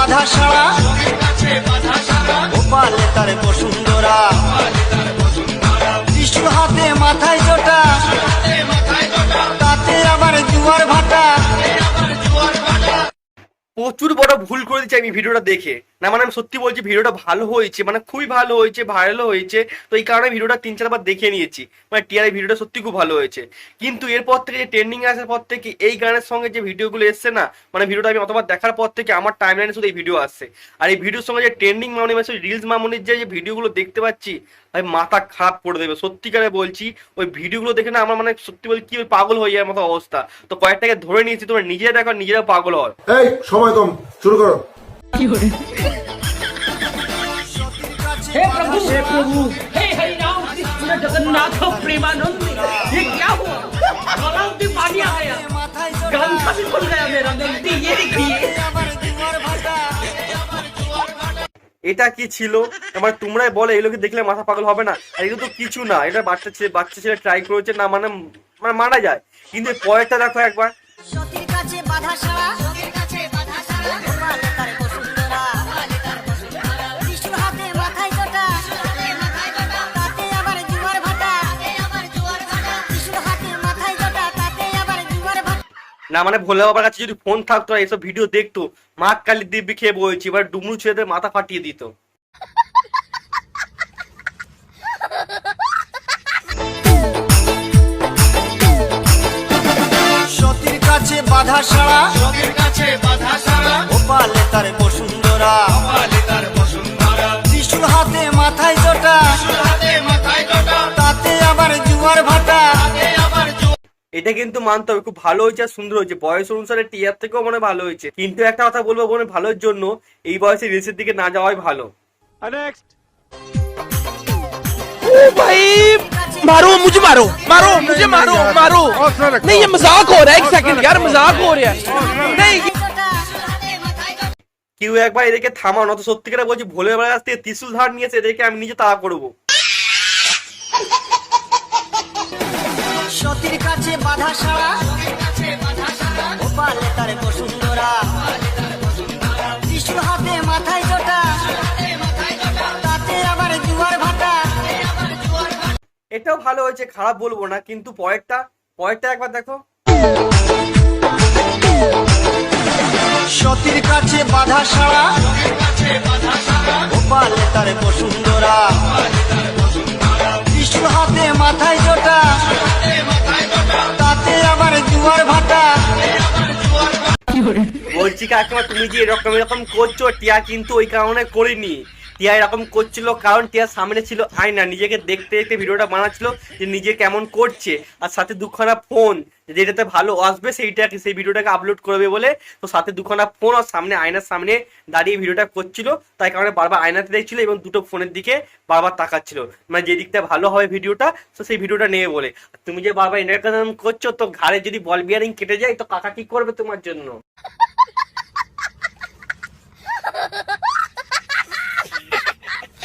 বাধা সারা, গোপালে তার বসুন্ধরা, ত্রিশূল হাতে মাথায় জটা, তাতে আবার জুয়ার ভাটা। প্রচুর বড় ভুল করে দিচ্ছি আমি ভিডিওটা দেখে। না মানে আমি সত্যি বলছি ভিডিওটা ভালো হয়েছে, মানে খুবই ভালো হয়েছে, ভাইরালও হয়েছে। তো এই কারণে ভিডিওটা 3-4 বার দেখে নিয়েছি। মানে টিআর ভিডিওটা সত্যি খুব ভালো হয়েছে। কিন্তু এরপর থেকে যে ট্রেন্ডিং আসার পর থেকে এই গানের সঙ্গে যে ভিডিওগুলো এসছে না, মানে ভিডিওটা আমি অতবার দেখার পর থেকে আমার টাইমলাইনে শুধু এই ভিডিও আসছে। আর এই ভিডিওর সঙ্গে যে ট্রেন্ডিং মামনি মানে রিলস মামনির যে ভিডিওগুলো দেখতে পাচ্ছি, ভাই মাথা খারাপ করে দেবে সত্যিকারে বলছি। ওই ভিডিওগুলো দেখে না আমার মানে সত্যি বলছি কি পাগল হয়ে যাওয়ার মতো অবস্থা। তো কয়েকটাকে ধরে নিয়েছি, তোমরা নিজেরা দেখো নিজেরা পাগল হও। এই সময় কম, শুরু করো। हे प्रभु हे हरि राम कृष्ण जगन्नाथ प्रेमानंद, ये क्या हुआ? गला में पानी आ गया, गंगा भी खुल गया मेरा गलती। ये देखिए এটা কি ছিল? আমার তোমরাই বলে এগুলোকে দেখলে মাথা পাগল হবে না? আর এগুলো তো কিছু না, এটা বাচ্চা ছেলে ট্রাই করেছে না, মানে মানে মারা যায়। কিন্তু পরেরটা দেখো একবার। সতীর কাছে বাধা সারা, গোপালে তার বসুন্ধরা, ত্রিশূল হাতে মাথায় জটা, তাতে আবার জুয়ার ভাটা, ত্রিশূল হাতে মাথায় জটা, তাতে আবার জুয়ার ভাটা। না মানে ভোলে বাবার কাছে যদি ফোন থাকতো আর এসব ভিডিও দেখতো, মা কালী দিব্যি খেয়ে বলছি এবার ডুমরু ছেলেদের মাথা ফাটিয়ে দিত। সতীর কাছে বাধা সারা, গোপালে তার বসুন্ধরা, ত্রিশূল হাতে মাথায় জটা, তাতে আবার জুয়ার ভাটা। এটা কিন্তু মানতে হবে খুব ভালো হয়েছে আর সুন্দর হয়েছে। বয়স অনুসারে টিয়ার থেকেও মনে ভালো হয়েছে। কিন্তু একটা কথা বলবো মনে ভালোর জন্য, এই বয়সে রিলসের দিকে না যাওয়াই ভালো। ओ भाई मारो मुझे, मारो मारो मुझे, मारो मारो। नहीं ये मजाक हो रहा है, एक सेकंड यार मजाक हो रहा है। नहीं কেউ একবার এদেরকে থামাও না তো। সত্যিকারে বলছি ভোলে বাবার কাছ থেকে ত্রিশূল ধার নিয়েছে, এদেরকে আমি নিজে তাড়া করবো। সতীর কাছে বাধা সারা, গোপালে তার বসুন্ধরা, ত্রিশূল হাতে মাথায় জটা, তাতে আবার জুয়ার ভাটা। এটাও ভালো হয়েছে, খারাপ বলবো না। কিন্তু পরেরটা একবার দেখো। সতীর কাছে বাধা সারা, গোপালে তার বসুন্ধরা, ত্রিশূল হাতে মাথায় জটা, তাতে আবার জুয়ার ভাটা। বলছি কাকিমা তুমি যে এরকম করছো, টিয়া কিন্তু ওই কারণে করিনি। টিয়া এরকম করছিল কারণ টিয়ার সামনে ছিল আয়না, নিজেকে দেখতে দেখতে ভিডিওটা বানাচ্ছিল যে নিজে কেমন করছে, আর সাথে দুখানা ফোন যেটাতে ভালো আসবে সেই ভিডিওটাকে আপলোড করবে বলে। তো সাথে দুখানা ফোন আর সামনে আয়নার সামনে দাঁড়িয়ে ভিডিওটা করছিল, তাই কারণে বারবার আয়নাতে দেখছিল এবং দুটো ফোনের দিকে বারবার তাকাচ্ছিল, মানে যে দিকটা ভালো হবে ভিডিওটা তো সেই ভিডিওটা নেবে বলে। তুমি যে বারবার এরকম করছো, তো ঘাড়ে যদি বল বিয়ারিং কেটে যায় তো কাকা কি করবে তোমার জন্য?